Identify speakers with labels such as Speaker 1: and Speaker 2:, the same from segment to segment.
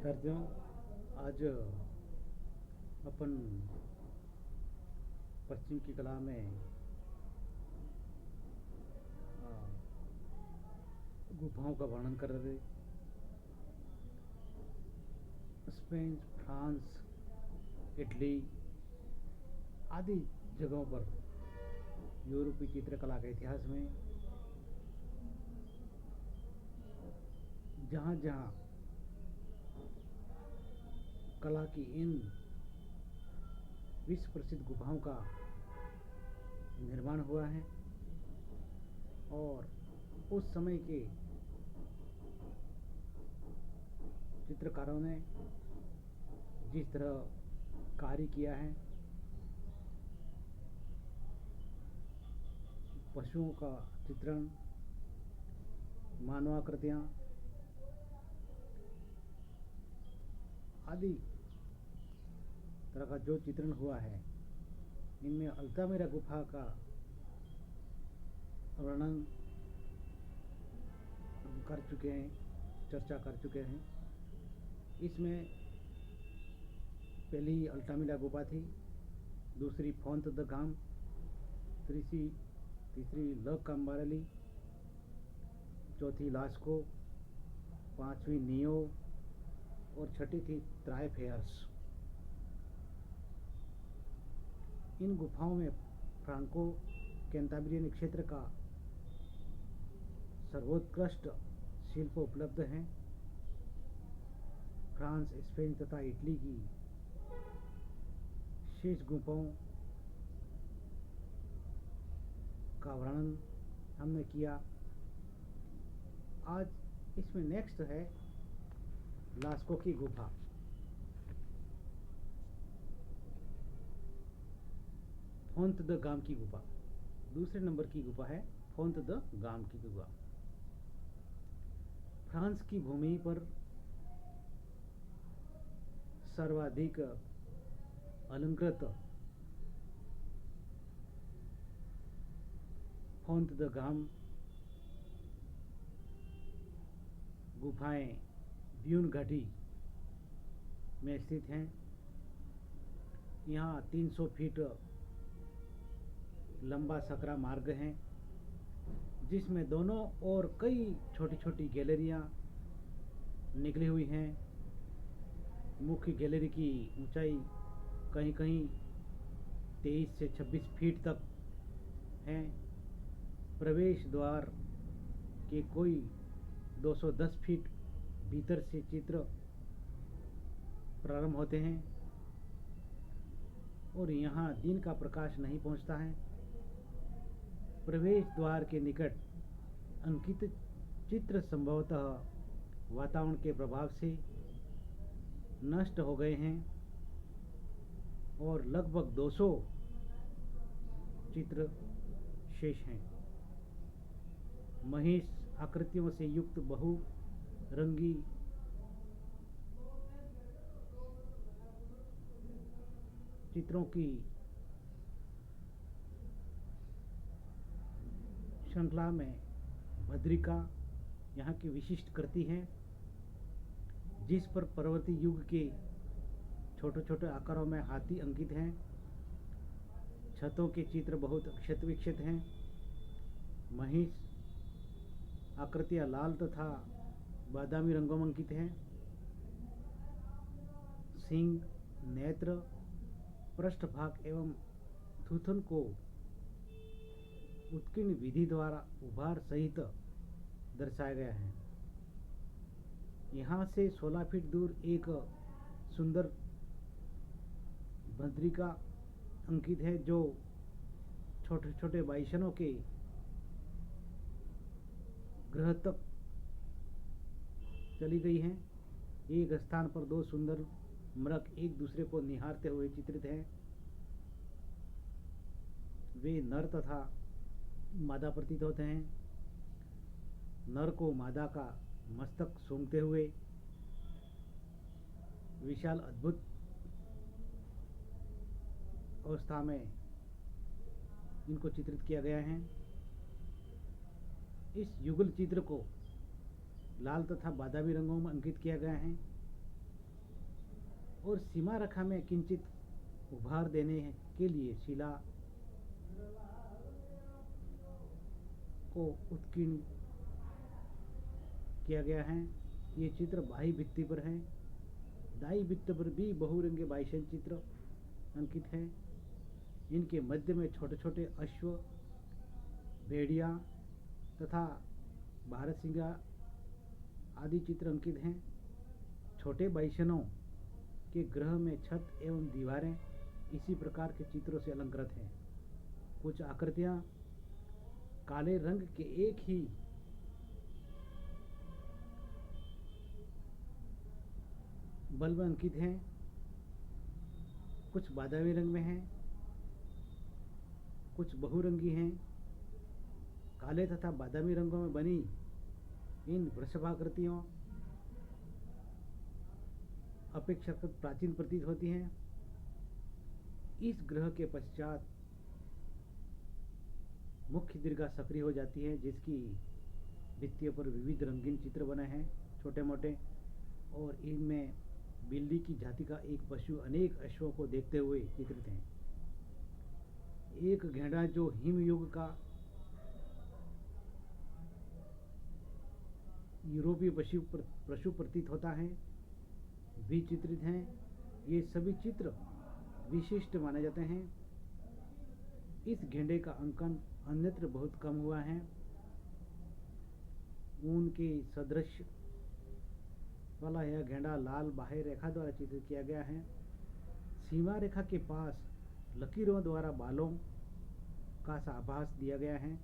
Speaker 1: विद्यार्थियों, आज अपन पश्चिम की कला में गुफाओं का वर्णन कर रहे थे। स्पेन, फ्रांस, इटली आदि जगहों पर यूरोपीय चित्रकला के इतिहास में जहाँ जहाँ कला की इन विश्व प्रसिद्ध गुफाओं का निर्माण हुआ है और उस समय के चित्रकारों ने जिस तरह कार्य किया है, पशुओं का चित्रण, मानवाकृतियाँ आदि तरह का जो चित्रण हुआ है, इनमें अल्तामिरा गुफा का वर्णन कर चुके हैं, चर्चा कर चुके हैं। इसमें पहली अल्तामिरा गुफा थी, दूसरी फोंत द गाम, तीसरी ल काम्बारेली, चौथी लास्को, पांचवी नियो और छठी थी त्राइफेयर्स। इन गुफाओं में फ्रांको कैंटाब्रियन क्षेत्र का सर्वोत्कृष्ट शिल्प उपलब्ध हैं। फ्रांस, स्पेन तथा इटली की शेष गुफाओं का वर्णन हमने किया। आज इसमें नेक्स्ट है लास्को की गुफा। फोंत द गाम की गुफा दूसरे नंबर की गुफा है। फोंत द गाम की गुफा फ्रांस की भूमि पर सर्वाधिक अलंकृत फोंत द गाम गुफाएं ब्यून घाटी में स्थित हैं। यहाँ 300 फीट लंबा सकरा मार्ग है, जिसमें दोनों ओर कई छोटी छोटी गैलरियाँ निकली हुई हैं। मुख्य गैलरी की ऊंचाई कहीं कहीं 23 से 26 फीट तक है। प्रवेश द्वार के कोई 210 फीट भीतर से चित्र प्रारंभ होते हैं और यहाँ दिन का प्रकाश नहीं पहुँचता है। प्रवेश द्वार के निकट अंकित चित्र संभवतः वातावरण के प्रभाव से नष्ट हो गए हैं और लगभग 200 चित्र शेष हैं। महिष आकृतियों से युक्त बहुरंगी चित्रों की श्रृंखला में भद्रिका यहाँ की विशिष्ट कृति है, जिस पर पर्वतीय युग के छोटे छोटे आकारों में हाथी अंकित हैं। छतों के चित्र बहुत क्षत विक्षत हैं। महिष आकृतियाँ लाल तथा बादामी रंगों में अंकित हैं। सिंह, नेत्र, पृष्ठभाग एवं थूथन को उत्कीर्ण विधि द्वारा उभार सहित दर्शाया गया है। यहाँ से 16 फीट दूर एक सुंदर भद्रिका अंकित है, जो छोटे छोटे बाइसनों के ग्रह तक चली गई हैं। एक स्थान पर 2 सुंदर मृग एक दूसरे को निहारते हुए चित्रित हैं। वे नर तथा मादा प्रतीत होते हैं। नर को मादा का मस्तक सूंघते हुए विशाल अद्भुत अवस्था में इनको चित्रित किया गया है। इस युगल चित्र को लाल तथा बादामी रंगों में अंकित किया गया है। और सीमा रेखा में किंचित उभार देने के लिए शिला को उत्कीर्ण किया गया है। ये चित्र बाह्य भित्ति पर है। दाई भित्ति पर भी बहुरंगी बाइशन चित्र अंकित है। इनके मध्य में छोटे छोटे अश्व, भेड़िया तथा बारहसिंगा आदि चित्र अंकित हैं। छोटे बाइशनों के ग्रह में छत एवं दीवारें इसी प्रकार के चित्रों से अलंकृत हैं। कुछ आकृतियां काले रंग के एक ही बल्ब में अंकित हैं, कुछ बादामी रंग में हैं, कुछ बहुरंगी हैं। काले तथा बादामी रंगों में बनी इन वृषभाकृतियों अपेक्षाकृत प्राचीन प्रतीत होती हैं। इस ग्रह के पश्चात मुख्य दीर्घा सक्रिय हो जाती है, जिसकी भित्तियों पर विविध रंगीन चित्र बने हैं छोटे मोटे, और इनमें बिल्ली की जाति का एक पशु अनेक अश्वों को देखते हुए चित्रित है। एक घेड़ा जो हिमयुग का यूरोपीय पशु प्रतीत होता है भी चित्रित हैं। ये सभी चित्र विशिष्ट माने जाते हैं। इस घेंडे का अंकन अन्यत्र बहुत कम हुआ है। ऊन के सदृश वाला यह घेंडा लाल बाह्य रेखा द्वारा चित्रित किया गया है। सीमा रेखा के पास लकीरों द्वारा बालों का आभास दिया गया है।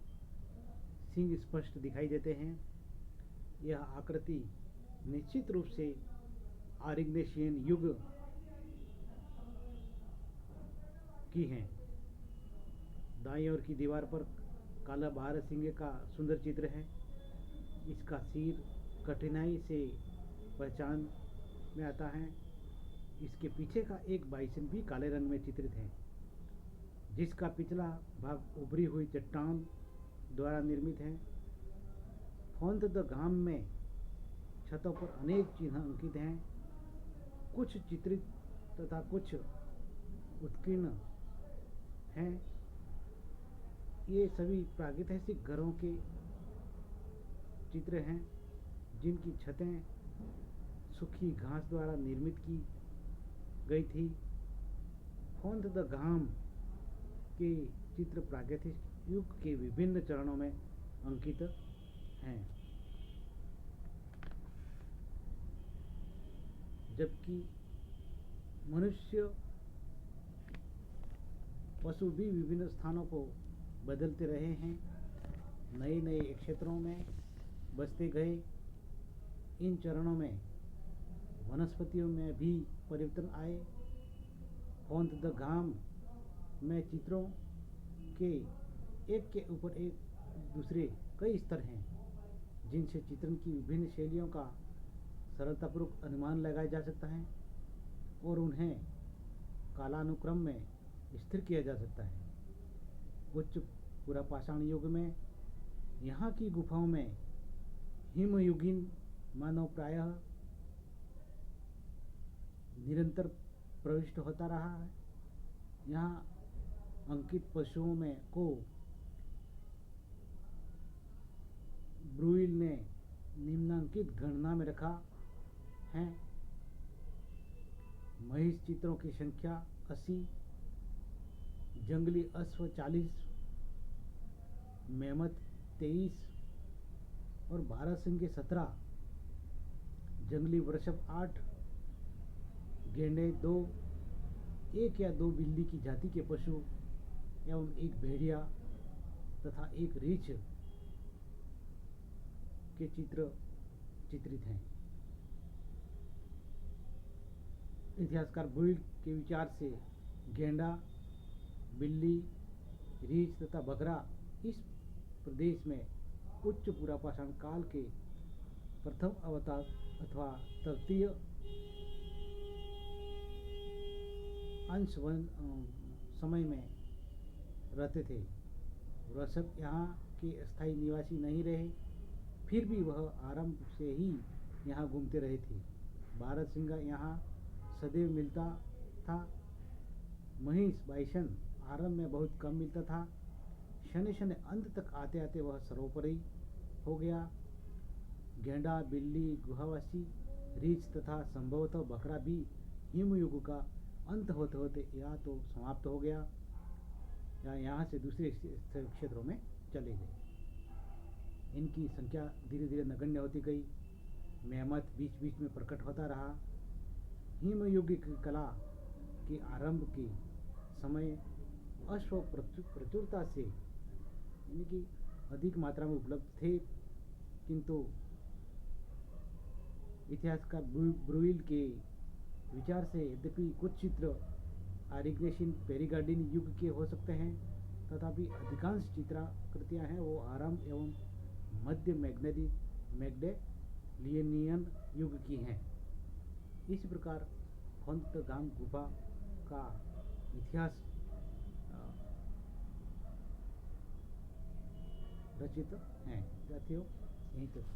Speaker 1: सिंग स्पष्ट दिखाई देते हैं। यह आकृति निश्चित रूप से आरिग्नेशियन युग की है। दाईं ओर की दीवार पर काला बारहसिंगे का सुंदर चित्र है। इसका सिर कठिनाई से पहचान में आता है। इसके पीछे का एक बाइसन भी काले रंग में चित्रित है, जिसका पिछला भाग उभरी हुई चट्टान द्वारा निर्मित है। फोंत द घाम में छतों पर अनेक चिन्ह अंकित हैं, कुछ चित्रित तथा कुछ उत्कीर्ण हैं। ये सभी प्रागैतिहासिक घरों के चित्र हैं, जिनकी छतें सूखी घास द्वारा निर्मित की गई थी। फोंत द घाम के चित्र प्रागैतिहासिक युग के विभिन्न चरणों में अंकित हैं, जबकि मनुष्य पशु भी विभिन्न स्थानों को बदलते रहे हैं, नए नए क्षेत्रों में बसते गए। इन चरणों में वनस्पतियों में भी परिवर्तन आए। फोंत द घाम में चित्रों के एक के ऊपर एक दूसरे कई स्तर हैं, जिनसे चित्रण की विभिन्न शैलियों का सरलतापूर्वक अनुमान लगाया जा सकता है और उन्हें कालानुक्रम में स्थिर किया जा सकता है। उच्च पुरापाषाण युग में यहाँ की गुफाओं में हिमयुगीन मानव प्रायः निरंतर प्रविष्ट होता रहा है। यहाँ अंकित पशुओं में को ब्रुइल ने निम्नांकित गणना में रखा है। महिष चित्रों की संख्या 80, जंगली अश्व 40, मेमत 23 और बारहसिंगे 17, जंगली वृषभ 8, गेंडे 2, एक या दो बिल्ली की जाति के पशु एवं एक भेड़िया तथा एक रीछ के चित्र चित्रित हैं। इतिहासकार ब्रुइल के विचार से गेंडा, बिल्ली, रीछ तथा बकरा इस प्रदेश में उच्च पुरापाषाण काल के प्रथम अवतार अथवा तृतीय अंश समय में रहते थे। वृषभ यहाँ के स्थायी निवासी नहीं रहे, फिर भी वह आरंभ से ही यहाँ घूमते रहे थे। बारहसिंगा यहाँ सदैव मिलता था। महिष बाइसन आरंभ में बहुत कम मिलता था। शनि शनि अंत तक आते आते वह सर्वोपरि हो गया। गेंडा, बिल्ली, गुहावासी, रीछ तथा संभवतः बकरा भी हिमयुग का अंत होते होते या तो समाप्त हो गया या यहाँ से दूसरे क्षेत्रों में चले गए। इनकी संख्या धीरे धीरे नगण्य होती गई। मेहमत बीच बीच में प्रकट होता रहा। हिमयुगिक कला के आरंभ के समय अश्व प्रचुरता से यानी कि अधिक मात्रा में उपलब्ध थे, किंतु इतिहासकार ब्रुइल के विचार से यद्यपि कुछ चित्र आरिग्नेशिन पेरिगार्डिन युग के हो सकते हैं, तथापि अधिकांश चित्राकृतियां हैं वो आरंभ एवं मध्य मैग्डेलियनियन युग की हैं। इस प्रकार खोंदगाम गुफा का इतिहास रचित है। साथियों, यहीं तक